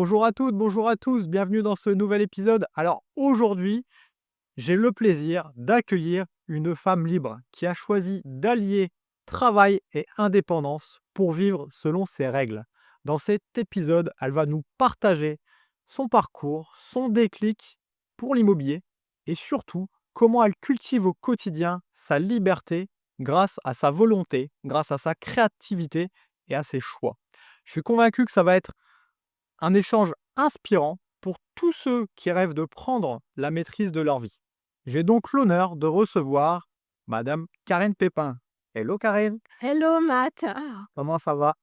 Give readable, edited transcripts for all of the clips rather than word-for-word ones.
Bonjour à toutes, bonjour à tous, bienvenue dans ce nouvel épisode. Alors aujourd'hui, j'ai le plaisir d'accueillir une femme libre qui a choisi d'allier travail et indépendance pour vivre selon ses règles. Dans cet épisode, elle va nous partager son parcours, son déclic pour l'immobilier et surtout comment elle cultive au quotidien sa liberté grâce à sa volonté, grâce à sa créativité et à ses choix. Je suis convaincu que ça va être un échange inspirant pour tous ceux qui rêvent de prendre la maîtrise de leur vie. J'ai donc l'honneur de recevoir Madame Karine Pépin. Hello Karine, Hello Matt. Ah, comment ça va?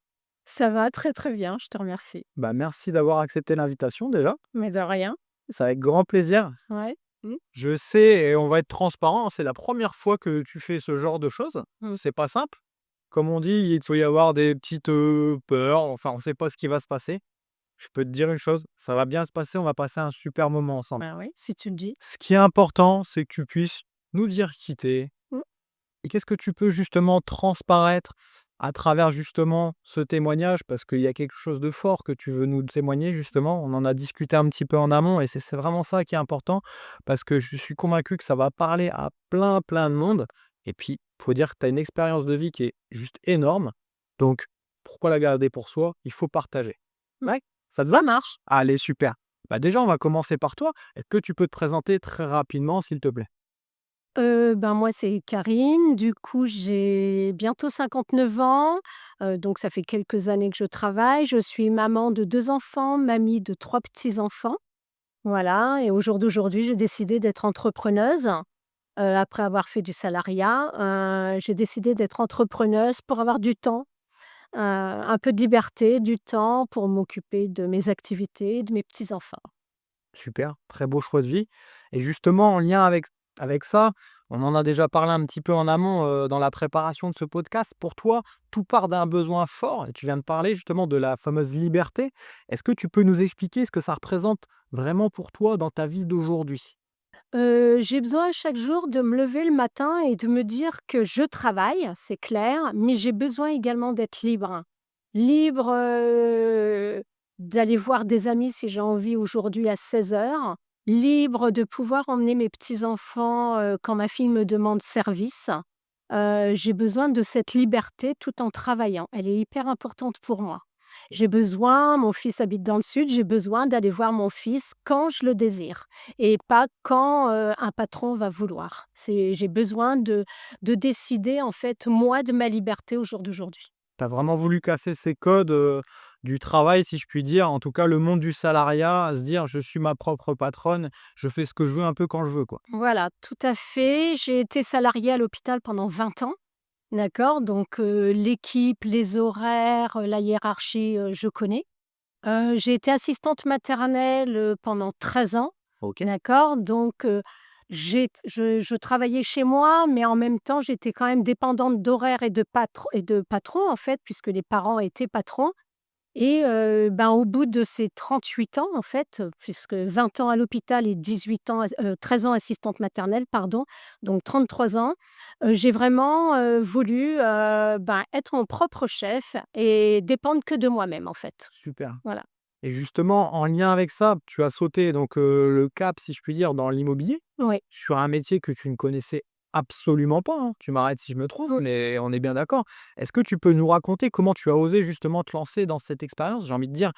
ça va très très bien, je te remercie. Merci d'avoir accepté l'invitation déjà. Mais de rien. C'est avec grand plaisir. Ouais. Mmh. Je sais, et on va être transparent, hein, c'est la première fois que tu fais ce genre de choses. Mmh. C'est pas simple. Comme on dit, il doit y avoir des petites peurs, enfin on ne sait pas ce qui va se passer. Je peux te dire une chose, ça va bien se passer, on va passer un super moment ensemble. Bah oui, si tu le dis. Ce qui est important, c'est que tu puisses nous dire qui tu es Mmh. et qu'est-ce que tu peux justement transparaître à travers justement ce témoignage, parce qu'il y a quelque chose de fort que tu veux nous témoigner justement. On en a discuté un petit peu en amont et c'est vraiment ça qui est important parce que je suis convaincu que ça va parler à plein de monde. Et puis, il faut dire que tu as une expérience de vie qui est juste énorme. Donc, pourquoi la garder pour soi? Il faut partager. Mmh. Ouais, ça te va? Ça marche. Allez, super. Déjà, on va commencer par toi. Est-ce que tu peux te présenter très rapidement, s'il te plaît? Ben, moi, c'est Karine. Du coup, j'ai bientôt 59 ans, donc ça fait quelques années que je travaille. Je suis maman de 2 enfants, mamie de 3 petits-enfants. Voilà, et au jour d'aujourd'hui, j'ai décidé d'être entrepreneuse. Après avoir fait du salariat, j'ai décidé d'être entrepreneuse pour avoir du temps, un peu de liberté, du temps pour m'occuper de mes activités, de mes petits-enfants. Super, très beau choix de vie. Et justement, en lien avec ça, on en a déjà parlé un petit peu en amont dans la préparation de ce podcast. Pour toi, tout part d'un besoin fort. Et tu viens de parler justement de la fameuse liberté. Est-ce que tu peux nous expliquer ce que ça représente vraiment pour toi dans ta vie d'aujourd'hui? J'ai besoin chaque jour de me lever le matin et de me dire que je travaille, c'est clair, mais j'ai besoin également d'être libre. Libre, d'aller voir des amis si j'ai envie aujourd'hui à 16 heures. Libre de pouvoir emmener mes petits-enfants, quand ma fille me demande service. J'ai besoin de cette liberté tout en travaillant. Elle est hyper importante pour moi. J'ai besoin mon fils habite dans le sud, j'ai besoin d'aller voir mon fils quand je le désire et pas quand, un patron va vouloir. J'ai besoin de décider, en fait, moi, de ma liberté au jour d'aujourd'hui. Tu as vraiment voulu casser ces codes du travail, si je puis dire, en tout cas le monde du salariat, à se dire je suis ma propre patronne, je fais ce que je veux un peu quand je veux, quoi. Voilà, tout à fait. J'ai été salariée à l'hôpital pendant 20 ans, d'accord? Donc l'équipe, les horaires, la hiérarchie, je connais. J'ai été assistante maternelle, pendant 13 ans, Ok. d'accord? Donc je travaillais chez moi, mais en même temps, j'étais quand même dépendante d'horaires et de patrons, en fait, puisque les parents étaient patrons. Et ben, au bout de ces 38 ans, en fait, puisque 20 ans à l'hôpital et 18 ans, 13 ans assistante maternelle, pardon, donc 33 ans, j'ai vraiment, voulu, ben, être mon propre chef et dépendre que de moi-même, en fait. Super. Voilà. Et justement, en lien avec ça, tu as sauté donc le cap, si je puis dire, dans l'immobilier, Oui. sur un métier que tu ne connaissais absolument pas, hein. Tu m'arrêtes si je me trompe, mais on est bien d'accord. Est-ce que tu peux nous raconter comment tu as osé justement te lancer dans cette expérience? J'ai envie de dire,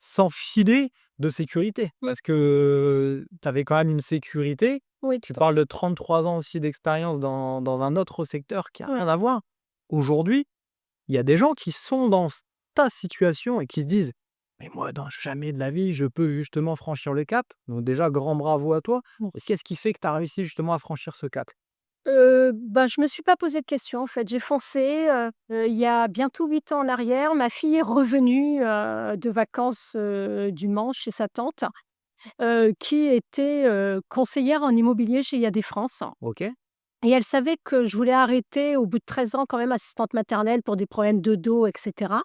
sans filet de sécurité? Mmh. Parce que tu avais quand même une sécurité. Oui, Tu tout à parles de 33 ans aussi d'expérience dans un autre secteur qui a rien à voir. Aujourd'hui, il y a des gens qui sont dans ta situation et qui se disent: «Mais moi, dans jamais de la vie, je peux justement franchir le cap». Donc déjà, grand bravo à toi. Et merci. qu'est-ce qui fait que tu as réussi justement à franchir ce cap? Bah, je me suis pas posé de questions, en fait. J'ai foncé, il y a bientôt 8 ans en arrière. Ma fille est revenue, de vacances, du Mans chez sa tante, qui était, conseillère en immobilier chez IAD France, OK, et elle savait que je voulais arrêter au bout de 13 ans quand même assistante maternelle pour des problèmes de dos et cetera.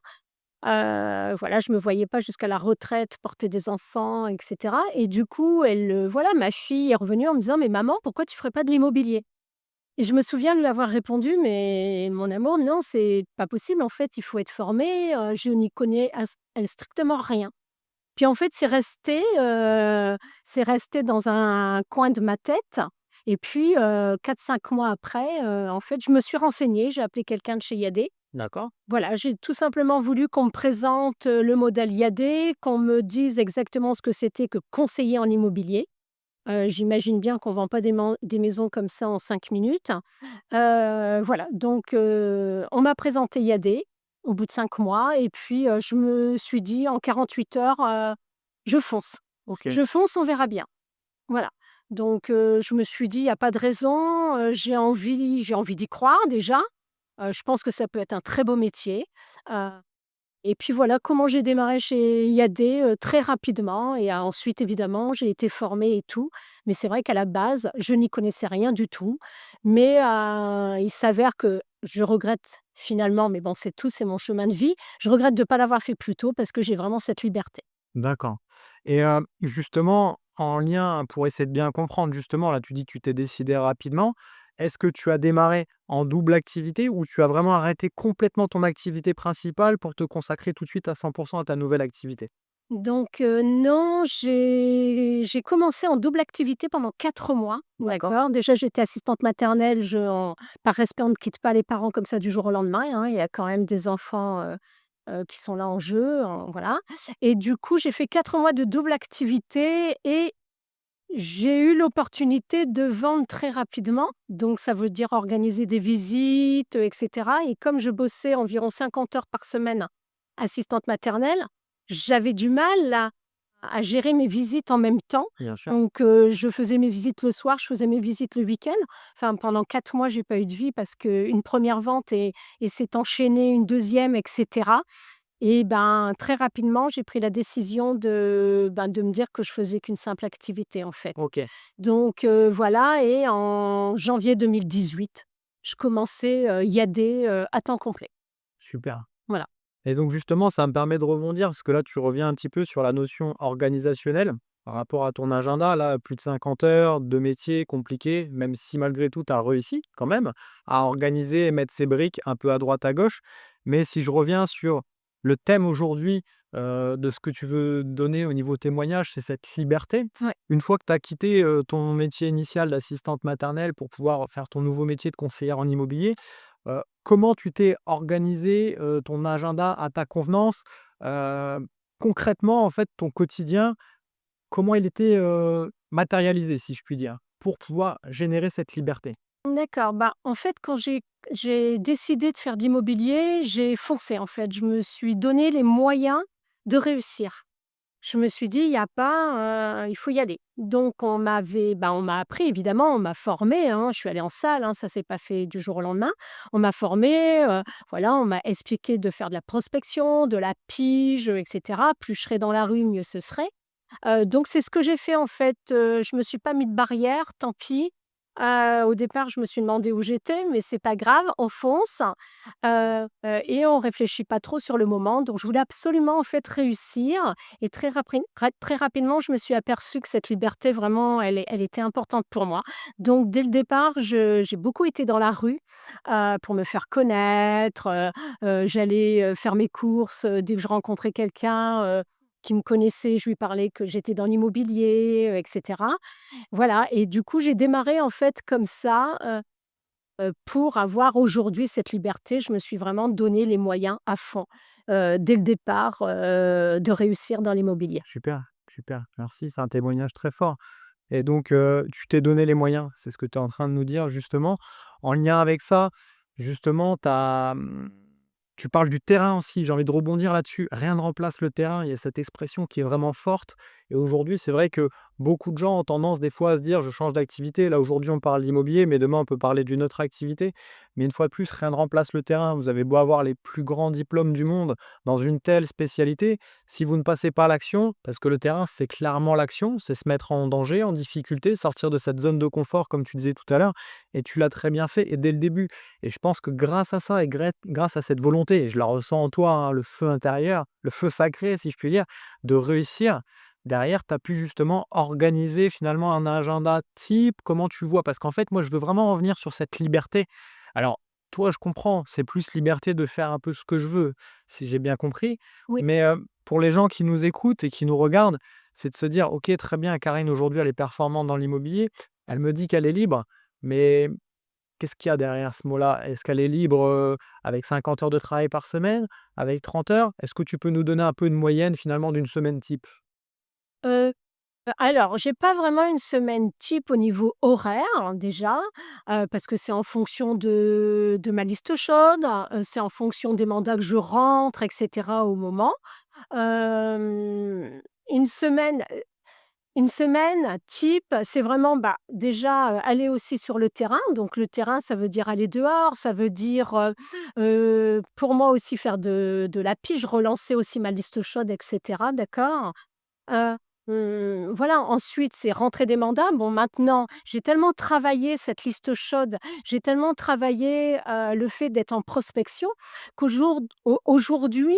Voilà, je me voyais pas jusqu'à la retraite porter des enfants et cetera, et du coup, voilà, ma fille est revenue en me disant: «Mais maman, pourquoi tu ferais pas de l'immobilier?» Et je me souviens de lui avoir répondu: «Mais mon amour, non, c'est pas possible en fait, il faut être formé, je n'y connais strictement rien». Puis en fait, c'est resté dans un coin de ma tête et puis, 4-5 mois après, en fait, je me suis renseignée, j'ai appelé quelqu'un de chez Yadé. D'accord. Voilà, j'ai tout simplement voulu qu'on me présente, le modèle Yadé, qu'on me dise exactement ce que c'était que conseiller en immobilier. J'imagine bien qu'on vend pas des maisons comme ça en 5 minutes. Voilà, donc on m'a présenté Yadé au bout de 5 mois et puis, je me suis dit en 48 heures, «Je fonce. OK. Je fonce, on verra bien». Voilà, donc je me suis dit: «Il y a pas de raison», j'ai envie d'y croire déjà. Je pense que ça peut être un très beau métier, heu et puis voilà comment j'ai démarré chez Yadé, très rapidement et ensuite évidemment j'ai été formée et tout. Mais c'est vrai qu'à la base, je n'y connaissais rien du tout. Mais il s'avère que je regrette finalement, mais bon c'est tout, c'est mon chemin de vie. Je regrette de ne pas l'avoir fait plus tôt parce que j'ai vraiment cette liberté. D'accord et justement, en lien pour essayer de bien comprendre, justement, là, tu dis que tu t'es décidé rapidement. Est-ce que tu as démarré en double activité ou tu as vraiment arrêté complètement ton activité principale pour te consacrer tout de suite à 100 à ta nouvelle activité? Donc non, j'ai commencé en double activité pendant 4 mois, D'accord. d'accord. Déjà, j'étais assistante maternelle, par respect, on ne quitte pas les parents comme ça du jour au lendemain, hein. Il y a quand même des enfants, qui sont là en jeu, voilà et du coup, j'ai fait 4 mois de double activité et j'ai eu l'opportunité de vendre très rapidement. Donc ça veut dire organiser des visites, et cetera et comme je bossais environ 50 heures par semaine, assistante maternelle, j'avais du mal à gérer mes visites en même temps. Bien sûr. Donc je faisais mes visites le soir, je faisais mes visites le week-end. Enfin, pendant 4 mois, j'ai pas eu de vie parce qu'une première vente et s'est enchaînée une deuxième, et cetera et ben, très rapidement, j'ai pris la décision de me dire que je faisais qu'une simple activité, en fait. OK, Donc voilà et en janvier 2018, je commençais, Yadé, à temps complet. super. Voilà. Et donc justement, ça me permet de rebondir parce que là, tu reviens un petit peu sur la notion organisationnelle par rapport à ton agenda. Là, plus de 50 heures de métier compliqué, même si malgré tout, tu as réussi quand même à organiser et mettre ces briques un peu à droite, à gauche. Mais si je reviens sur le thème aujourd'hui de ce que tu veux donner au niveau témoignage, c'est cette liberté. Ouais. Une fois que tu as quitté ton métier initial d'assistante maternelle pour pouvoir faire ton nouveau métier de conseillère en immobilier, comment tu t'es organisé, ton agenda à ta convenance? Heu, Concrètement, en fait, ton quotidien, comment il était, matérialisé, si je puis dire, pour pouvoir générer cette liberté? D'accord, bah, en fait, quand j'ai décidé de faire de l'immobilier, j'ai foncé, en fait. Je me suis donné les moyens de réussir. Je me suis dit: «Il y a pas, il faut y aller». Donc on m'a appris évidemment, on m'a formée, hein. Je suis allée en salle, hein, ça s'est pas fait du jour au lendemain. On m'a formée, voilà, on m'a expliqué de faire de la prospection, de la pige, et cetera. Plus je serais dans la rue, mieux ce serait. Donc c'est ce que j'ai fait en fait, je me suis pas mis de barrière, tant pis. Au départ, je me suis demandé où j'étais, mais c'est pas grave, on fonce, et on réfléchit pas trop sur le moment. Donc je voulais absolument en fait réussir et très rapidement, je me suis aperçue que cette liberté vraiment, elle était importante pour moi. Donc dès le départ, je j'ai beaucoup été dans la rue, pour me faire connaître, j'allais, faire mes courses, dès que je rencontrais quelqu'un, qui me connaissait, je lui parlais que j'étais dans l'immobilier, et cetera. Voilà et du coup, j'ai démarré en fait comme ça, pour avoir aujourd'hui cette liberté. Je me suis vraiment donné les moyens à fond, dès le départ, de réussir dans l'immobilier. Super, super, merci, c'est un témoignage très fort et donc tu t'es donné les moyens, c'est ce que tu es en train de nous dire justement. En lien avec ça, justement, tu parles du terrain aussi, j'ai envie de rebondir là-dessus. Rien ne remplace le terrain, il y a cette expression qui est vraiment forte et aujourd'hui, c'est vrai que beaucoup de gens ont tendance des fois à se dire: «Je change d'activité». Là, aujourd'hui, on parle d'immobilier, mais demain, on peut parler d'une autre activité. Mais une fois de plus, rien ne remplace le terrain. Vous avez beau avoir les plus grands diplômes du monde dans une telle spécialité, si vous ne passez pas à l'action, parce que le terrain, c'est clairement l'action, c'est se mettre en danger, en difficulté, sortir de cette zone de confort, comme tu disais tout à l'heure, et tu l'as très bien fait, et dès le début. Et je pense que grâce à ça, et grâce à cette volonté, et je la ressens en toi, hein, le feu intérieur, le feu sacré, si je puis dire, de réussir, derrière, tu as pu justement organiser finalement un agenda type. Comment tu vois? Parce qu'en fait, moi, je veux vraiment revenir sur cette liberté. Alors, toi, je comprends, c'est plus liberté de faire un peu ce que je veux, si j'ai bien compris. Oui. Mais, pour les gens qui nous écoutent et qui nous regardent, c'est de se dire: «OK, très bien, Karine, aujourd'hui, elle est performante dans l'immobilier. Elle me dit qu'elle est libre, mais qu'est-ce qu'il y a derrière ce mot-là? Est-ce qu'elle est libre, avec 50 heures de travail par semaine? Avec 30 heures? Est-ce que tu peux nous donner un peu une moyenne, finalement, d'une semaine type?» Heu alors, j'ai pas vraiment une semaine type au niveau horaire, hein, déjà, parce que c'est en fonction de ma liste chaude, c'est en fonction des mandats que je rentre et cetera au moment. Hem, une semaine, une semaine type, c'est vraiment, bah, déjà, aller aussi sur le terrain. Donc le terrain, ça veut dire aller dehors, ça veut dire, pour moi aussi faire de la pige, relancer aussi ma liste chaude et cetera, d'accord? Heu, voilà, ensuite, c'est rentrer des mandats. Bon, maintenant, j'ai tellement travaillé cette liste chaude, j'ai tellement travaillé, le fait d'être en prospection qu'aujourd'hui,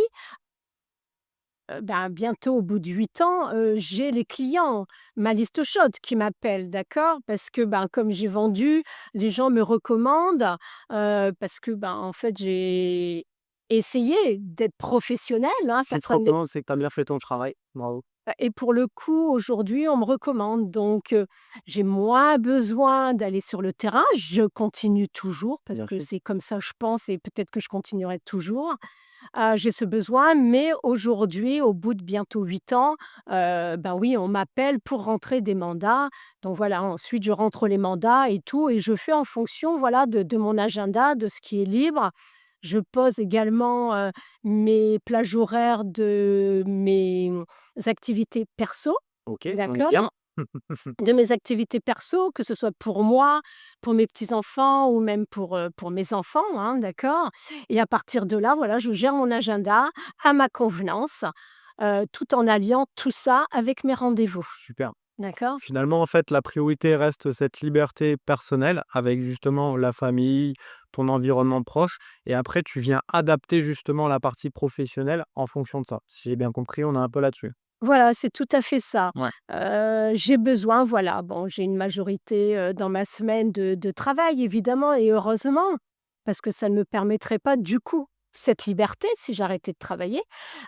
ben, bientôt au bout de 8 ans, j'ai les clients, ma liste chaude qui m'appellent, d'accord? Parce que, ben, comme j'ai vendu, les gens me recommandent, parce que, ben, en fait, j'ai essayé d'être professionnelle, hein, Si tu te personne n'est. recommandes, c'est que tu as bien fait ton travail. Bravo. Et pour le coup, aujourd'hui, on me recommande donc j'ai moins besoin d'aller sur le terrain. Je continue toujours parce Bien que fait. c'est comme ça, je pense et peut-être que je continuerai toujours. J'ai ce besoin, mais aujourd'hui, au bout de bientôt 8 ans, ben, oui, on m'appelle pour rentrer des mandats. Donc voilà, ensuite je rentre les mandats et tout et je fais en fonction, voilà, de mon agenda, de ce qui est libre. Je pose également, mes plages horaires de mes, activités perso, OK, on est d'accord? bien. De mes activités perso, que ce soit pour moi, pour mes petits-enfants ou même pour mes enfants, hein, d'accord? Et à partir de là, voilà, je gère mon agenda à ma convenance, tout en alliant tout ça avec mes rendez-vous, Super. d'accord? Finalement, en fait, la priorité reste cette liberté personnelle avec justement la famille, ton environnement proche et après tu viens adapter justement la partie professionnelle en fonction de ça. Si j'ai bien compris, on est un peu là-dessus. Voilà, c'est tout à fait ça. Ouais. J'ai besoin, voilà, bon, j'ai une majorité, dans ma semaine de travail évidemment et heureusement, parce que ça ne me permettrait pas du coup cette liberté si j'arrêtais de travailler.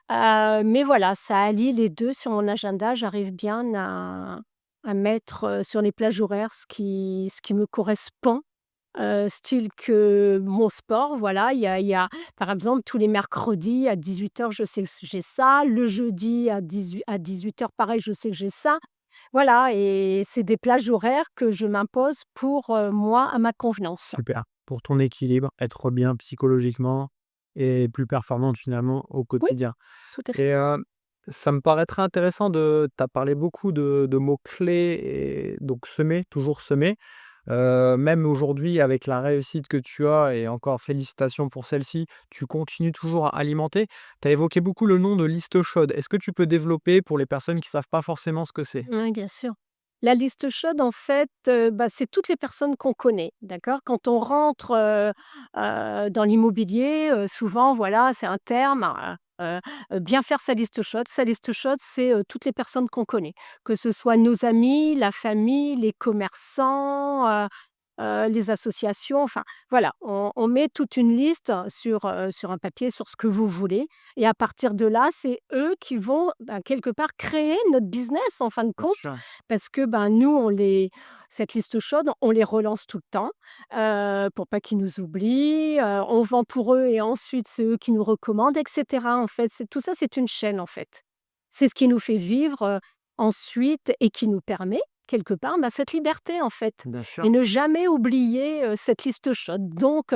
Mais voilà, ça allie les 2 sur mon agenda. J'arrive bien à mettre, sur les plages horaires ce qui me correspond. Style que mon sport, voilà, il y a par exemple, tous les mercredis à 18 heures, je sais que j'ai ça. Le jeudi à 18 heures, pareil, je sais que j'ai ça. Voilà et c'est des plages horaires que je m'impose pour, moi, à ma convenance. Super. Pour ton équilibre, être bien psychologiquement et plus performante finalement au Oui, quotidien. tout à fait. Et ça me paraît très intéressant de tu as parlé beaucoup de mots-clés et donc semer, toujours semer. Même aujourd'hui avec la réussite que tu as et encore félicitations pour celle-ci, tu continues toujours à alimenter. Tu as évoqué beaucoup le nom de liste chaude. Est-ce que tu peux développer pour les personnes qui ne savent pas forcément ce que c'est? Oui, bien sûr. La liste chaude, en fait, bah, c'est toutes les personnes qu'on connaît, d'accord? Quand on rentre, dans l'immobilier, souvent, voilà, c'est un terme, bien faire sa liste chaude. Sa liste chaude, c'est, toutes les personnes qu'on connaît, que ce soit nos amis, la famille, les commerçants, les associations, enfin, voilà, on met toute une liste sur un papier, sur ce que vous voulez et à partir de là, c'est eux qui vont, ben, quelque part créer notre business en fin de Bien compte sûr. parce que, ben, nous, cette liste chaude, on les relance tout le temps, pour pas qu'ils nous oublient, on vend pour eux et ensuite c'est eux qui nous recommandent et cetera, en fait. C'est tout ça, c'est une chaîne, en fait. C'est ce qui nous fait vivre, ensuite et qui nous permet, quelque part, bah, cette liberté, en fait Bien sûr. et ne jamais oublier, cette liste chaude, donc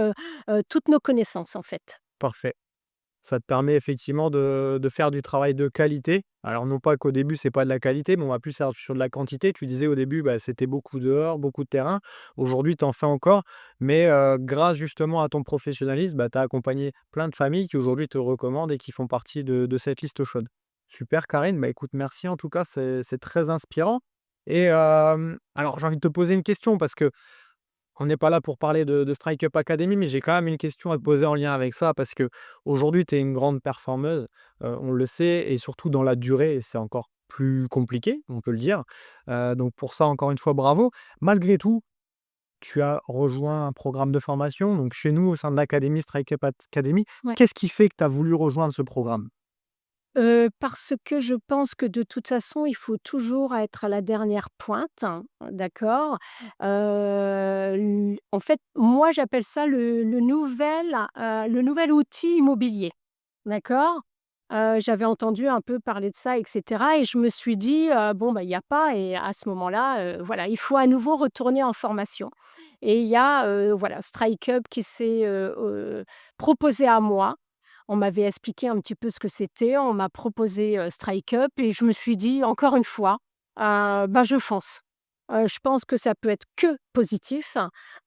toutes nos connaissances, en fait. Parfait. Ça te permet effectivement de faire du travail de qualité. Alors non pas qu'au début, c'est pas de la qualité, mais on va plus faire sur de la quantité. Tu disais au début, bah, c'était beaucoup dehors, beaucoup de terrain. Aujourd'hui, tu en fais encore, mais grâce justement à ton professionnalisme, bah, tu as accompagné plein de familles qui aujourd'hui te recommandent et qui font partie de cette liste chaude. Super Karine, bah, écoute, merci en tout cas, c'est très inspirant et alors j'ai envie de te poser une question parce que on n'est pas là pour parler de Strike Up Academy, mais j'ai quand même une question à te poser en lien avec ça parce qu'aujourd'hui, tu es une grande performeuse, on le sait et surtout dans la durée, c'est encore plus compliqué, on peut le dire. Donc pour ça, encore une fois, bravo. Malgré tout, tu as rejoint un programme de formation, donc chez nous, au sein de l'académie Strike Up Academy. Ouais. Qu'est-ce qui fait que tu as voulu rejoindre ce programme? Parce que je pense que de toute façon, il faut toujours être à la dernière pointe, hein, d'accord? En fait, moi, j'appelle ça le nouvel outil immobilier, d'accord? J'avais entendu un peu parler de ça et cetera et je me suis dit: «Bon, bah, il y a pas» et à ce moment-là, voilà, il faut à nouveau retourner en formation et il y a, voilà, Strike Up qui s'est, proposé à moi. On m'avait expliqué un petit peu ce que c'était, on m'a proposé, Strike Up et je me suis dit encore une fois, bah, je fonce. Je pense que ça peut être que positif,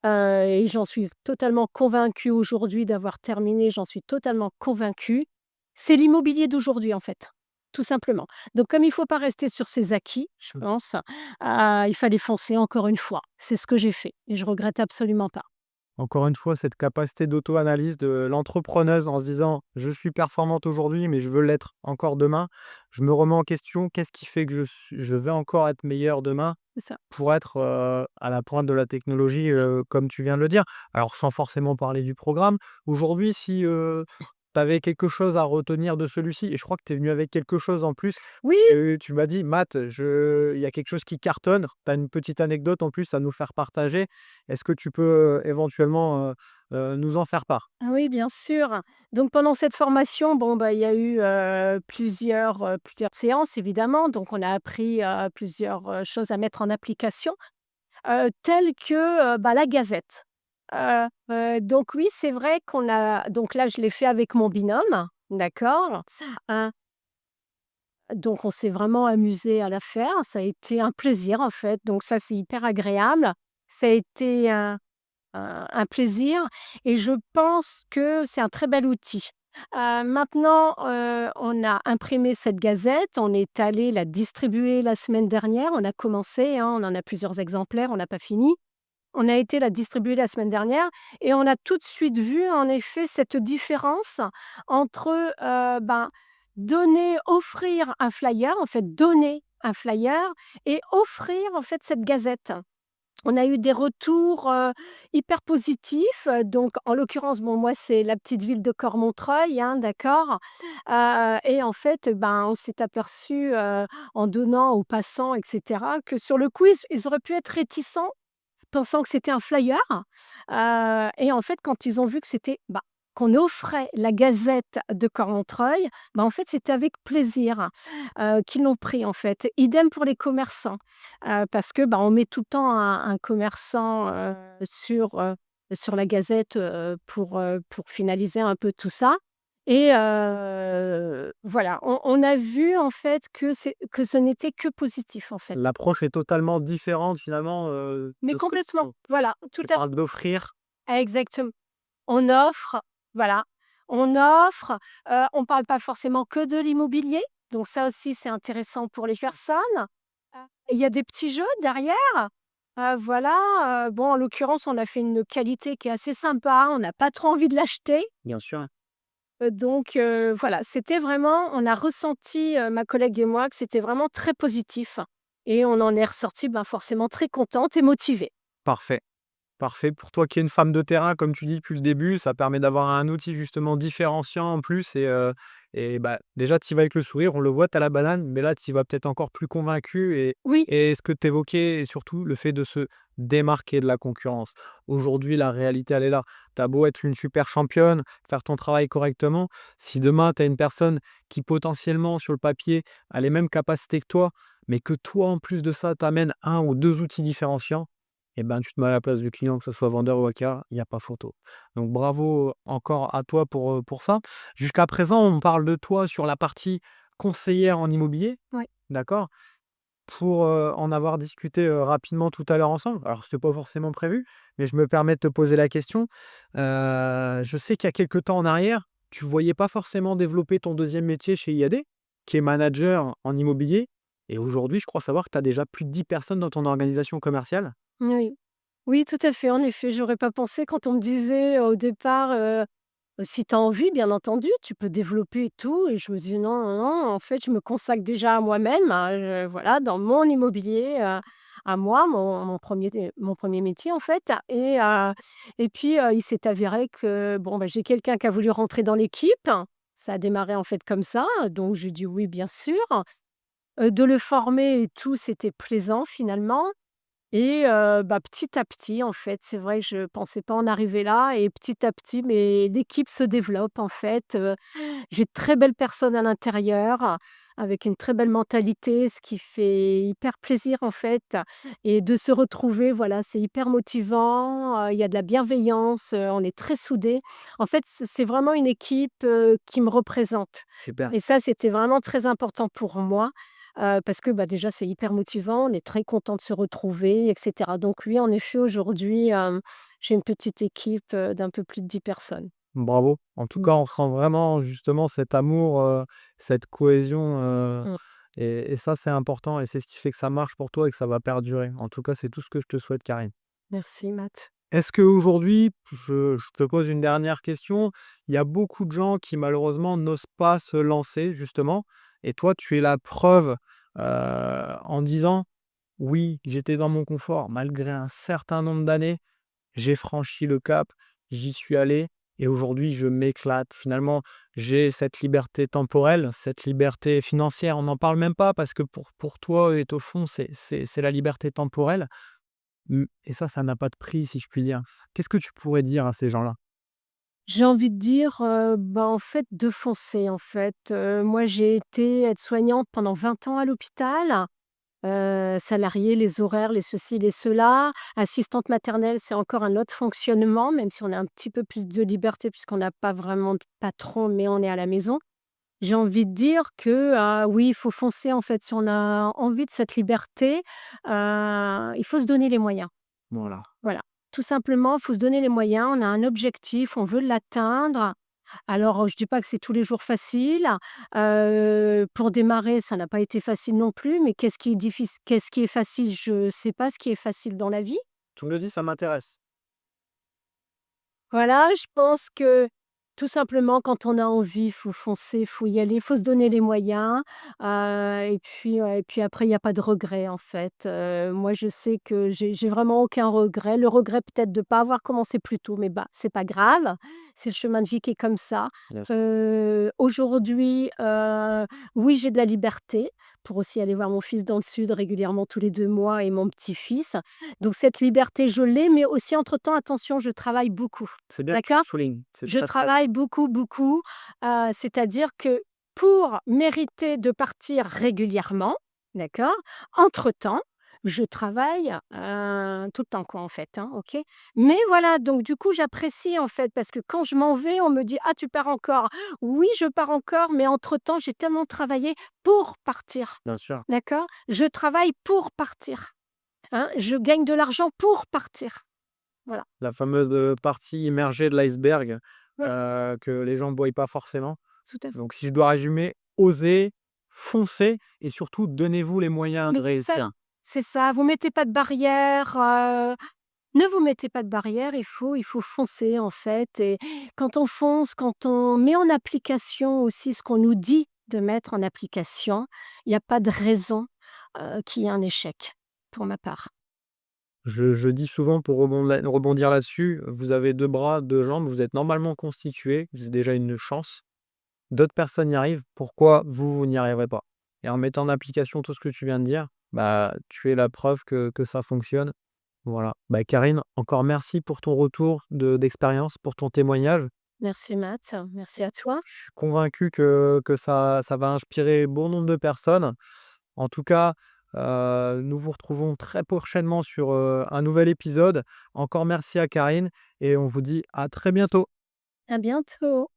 et j'en suis totalement convaincue aujourd'hui d'avoir terminé, j'en suis totalement convaincue. C'est l'immobilier d'aujourd'hui, en fait, tout simplement. Donc comme il ne faut pas rester sur ses acquis, je pense, il fallait foncer encore une fois. C'est ce que j'ai fait et je regrette absolument pas. Encore une fois, cette capacité d'auto-analyse de l'entrepreneuse en se disant: «Je suis performante aujourd'hui, mais je veux l'être encore demain. Je me remets en question, qu'est-ce qui fait que je vais encore être meilleur demain?» C'est ça. Pour être, à la pointe de la technologie, comme tu viens de le dire. Alors sans forcément parler du programme, aujourd'hui si, tu avais quelque chose à retenir de celui-ci et je crois que tu es venu avec quelque chose en plus, Oui! tu m'as dit: «Math, il y a quelque chose qui cartonne». Tu as une petite anecdote en plus à nous faire partager. Est-ce que tu peux, éventuellement, nous en faire part? Ah oui, bien sûr. Donc pendant cette formation, bon, bah, il y a eu, plusieurs séances évidemment. Donc on a appris, plusieurs, choses à mettre en application, telles que, bah, la gazette. Donc oui, c'est vrai qu'on a donc là, je l'ai fait avec mon binôme, d'accord? Heu, donc on s'est vraiment amusé à la faire. Ça a été un plaisir en fait, donc ça, c'est hyper agréable. Ça a été un plaisir et je pense que c'est un très bel outil. Maintenant, on a imprimé cette gazette, on est allé la distribuer la semaine dernière. On a commencé, hein, on en a plusieurs exemplaires, on n'a pas fini. On a été la distribuer la semaine dernière et on a tout de suite vu, en effet, cette différence entre, ben, offrir un flyer, en fait, donner un flyer et offrir, en fait, cette gazette. On a eu des retours, hyper positifs, donc en l'occurrence, bon, moi, c'est la petite ville de Cormontreuil, hein, d'accord? Et en fait, ben, on s'est aperçu, en donnant aux passants et cetera, que sur le coup, ils auraient pu être réticents pensant que c'était un flyer, et en fait, quand ils ont vu que c'était, bah, qu'on offrait la gazette de Cormontreuil, bah, en fait, c'était avec plaisir, qu'ils l'ont pris, en fait. Idem pour les commerçants, parce que, bah, on met tout le temps un commerçant, sur la gazette, pour finaliser un peu tout ça et voilà, on a vu, en fait, que ce n'était que positif, en fait. L'approche est totalement différente finalement, Mais de ce que complètement, voilà, tout tu à parles d'offrir. exactement. On offre, voilà, on offre, on parle pas forcément que de l'immobilier, donc ça aussi c'est intéressant pour les personnes. Il y a des petits jeux derrière, voilà, bon en l'occurrence on a fait une qualité qui est assez sympa, on n'a pas trop envie de l'acheter, Bien sûr. donc voilà, c'était vraiment on a ressenti, ma collègue et moi que c'était vraiment très positif et on en est ressorti ben, forcément très contente et motivée. Parfait. Parfait. Pour toi qui es une femme de terrain, comme tu dis depuis le début, ça permet d'avoir un outil justement différenciant en plus et bah, déjà tu y vas avec le sourire, on le voit, tu as la banane, mais là tu y vas peut-être encore plus convaincu Oui, et ce que tu évoquais et surtout le fait de se démarquer de la concurrence. Aujourd'hui, la réalité, elle est là. Tu as beau être une super championne, faire ton travail correctement, si demain tu as une personne qui potentiellement sur le papier a les mêmes capacités que toi, mais que toi en plus de ça t'amène un ou 2 outils différenciants, et ben, tu te mets à la place du client, que ce soit vendeur ou acquéreur, il y a pas photo. Donc bravo encore à toi pour ça. Jusqu'à présent, on parle de toi sur la partie conseillère en immobilier, ouais. d'accord? Pour, en avoir discuté, rapidement tout à l'heure ensemble, alors c'était pas forcément prévu, mais je me permets de te poser la question. Je sais qu'il y a quelque temps en arrière, tu voyais pas forcément développer ton deuxième métier chez IAD, qui est manager en immobilier et aujourd'hui, je crois savoir que tu as déjà plus de 10 personnes dans ton organisation commerciale? Oui. Oui, tout à fait. En effet, j'aurais pas pensé quand on me disait au départ, «Si tu as envie, bien entendu, tu peux développer et tout» et je me dis: «Non, non, non, en fait, je me consacre déjà à moi-même, voilà, dans mon immobilier», à moi, mon 1er métier, en fait et puis, il s'est avéré que, bon, bah, j'ai quelqu'un qui a voulu rentrer dans l'équipe. Ça a démarré, en fait, comme ça, donc j'ai dit: «Oui, bien sûr». De le former et tout, c'était plaisant, finalement et bah, petit à petit, en fait, c'est vrai que je pensais pas en arriver là et petit à petit, mais l'équipe se développe, en fait, j'ai de très belles personnes à l'intérieur, avec une très belle mentalité, ce qui fait hyper plaisir, en fait et de se retrouver, voilà, c'est hyper motivant, il y a de la bienveillance, on est très soudés. En fait, c'est vraiment une équipe, qui me représente Super. et ça, c'était vraiment très important pour moi, parce que, bah, déjà, c'est hyper motivant, on est très contents de se retrouver et cetera. Donc oui, en effet, aujourd'hui, j'ai une petite équipe, d'un peu plus de 10 personnes. Bravo. En tout Mmh. cas, on ressent vraiment justement cet amour, cette cohésion, Mmh. et ça, c'est important et c'est ce qui fait que ça marche pour toi et que ça va perdurer. En tout cas, c'est tout ce que je te souhaite, Karine. Merci Matt. Est-ce qu'aujourd'hui, je te pose une dernière question, il y a beaucoup de gens qui malheureusement n'osent pas se lancer justement et toi, tu es la preuve, en disant: «Oui, j'étais dans mon confort malgré un certain nombre d'années, j'ai franchi le cap, j'y suis allé et aujourd'hui je m'éclate. Finalement, j'ai cette liberté temporelle, cette liberté financière, on n'en parle même pas parce que pour toi et au fond, c'est la liberté temporelle. Et ça n'a pas de prix si je puis dire. Qu'est-ce que tu pourrais dire à ces gens-là? J'ai envie de dire, bah, en fait, de foncer, en fait. Moi, j'ai été aide-soignante pendant 20 ans à l'hôpital, salariée, les horaires, les ceci, les cela. Assistante maternelle, c'est encore un autre fonctionnement, même si on a un petit peu plus de liberté puisqu'on n'a pas vraiment de patron, mais on est à la maison. J'ai envie de dire que, oui, il faut foncer, en fait. Si on a envie de cette liberté, il faut se donner les moyens. Voilà. Voilà, tout simplement, il faut se donner les moyens. On a un objectif, on veut l'atteindre. Alors, je dis pas que c'est tous les jours facile, pour démarrer, ça n'a pas été facile non plus, mais qu'est-ce qui est facile? Je sais pas ce qui est facile dans la vie. Tu me le dis, ça m'intéresse. Voilà, je pense que tout simplement, quand on a envie, il faut foncer, il faut y aller, il faut se donner les moyens, et puis après, il y a pas de regret, en fait. Moi, je sais que j'ai vraiment aucun regret. Le regret peut-être de ne pas avoir commencé plus tôt, mais bah, c'est pas grave. C'est le chemin de vie qui est comme ça. Bien sûr. Aujourd'hui, oui, j'ai de la liberté pour aussi aller voir mon fils dans le sud régulièrement tous les 2 mois et mon petit-fils. Donc cette liberté, je l'ai, mais aussi entre-temps, attention, je travaille beaucoup. C'est bien que tu D'accord? le soulignes. C'est Je très, très travaille beaucoup, beaucoup, c'est-à-dire que pour mériter de partir régulièrement, d'accord? Entre-temps, je travaille, tout le temps quoi, en fait, hein, OK? Mais voilà, donc du coup, j'apprécie, en fait, parce que quand je m'en vais, on me dit: «Ah, tu pars encore?» Oui, je pars encore, mais entre-temps, j'ai tellement travaillé pour partir, bien sûr. d'accord? Je travaille pour partir, hein? Je gagne de l'argent pour partir. Voilà. La fameuse, partie immergée de l'iceberg, Ouais, que les gens ne voient pas forcément. tout à fait. Donc si je dois résumer, osez, foncez et surtout donnez-vous les moyens de Mais ça réussir. c'est ça, vous mettez pas de barrière, ne vous mettez pas de barrière, il faut foncer, en fait et quand on fonce, quand on met en application aussi ce qu'on nous dit de mettre en application, il y a pas de raison, qu'il y ait un échec, pour ma part. Je dis souvent pour rebondir là-dessus, vous avez 2 bras, 2 jambes, vous êtes normalement constitué, c'est déjà une chance. D'autres personnes y arrivent, pourquoi vous n'y arriverez pas? Et en mettant en application tout ce que tu viens de dire, bah, tu es la preuve que ça fonctionne. Voilà. Bah, Karine, encore merci pour ton retour d'expérience, pour ton témoignage. Merci Matt, merci à toi. Je suis convaincu que ça va inspirer bon nombre de personnes. En tout cas, nous vous retrouvons très prochainement sur, un nouvel épisode. Encore merci à Karine et on vous dit à très bientôt. À bientôt.